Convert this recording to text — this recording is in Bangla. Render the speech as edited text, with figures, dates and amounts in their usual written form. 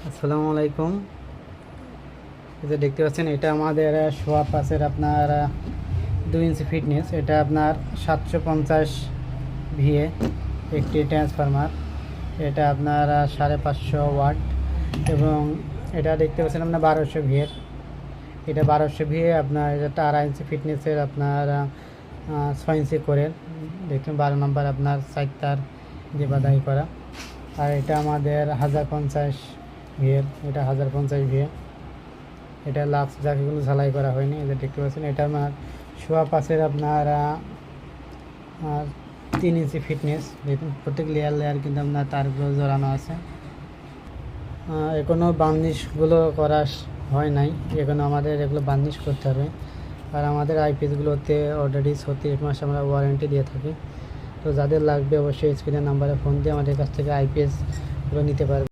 আসসালামু আলাইকুম। এই যে দেখতে পাচ্ছেন, এটা আমাদের সোয়া পাসের আপনার 2 ইঞ্চি ফিটনেস। এটা আপনার 750 ভিএ একটি ট্রান্সফরমার। এটা আপনার 550 ওয়াট এবং এটা দেখতে পাচ্ছেন আপনার 1200 ভিএর। এটা 1200 ভিএ আপনার, এটা 2.5 ইঞ্চি ফিটনেসের আপনার 6 ইঞ্চি করে দেখুন 12 নম্বর আপনার 4 তার দিয়ে বাধাই করা। আর এটা আমাদের 1050 ভিএর, এটা 1050 ভিএ। এটা লাক্স যাকে কোনো ঝালাই করা হয়নি, এটা দেখতে পাচ্ছেন। এটা আমার সোয়া পাসের আপনার 3 ইঞ্চি ফিটনেস। দেখুন প্রত্যেক লেয়ার লেয়ার কিন্তু আপনার তারগুলো জড়ানো আছে। এখনও বার্নিশগুলো করা হয় নাই, এখনও আমাদের এগুলো বার্নিশ করতে হবে। আর আমাদের আইপিএসগুলোতে অলরেডি 36 মাস আমরা ওয়ারেন্টি দিয়ে থাকি। তো যাদের লাগবে অবশ্যই স্ক্রিনের নাম্বারে ফোন দিয়ে আমাদের কাছ থেকে আইপিএসগুলো নিতে পারবে।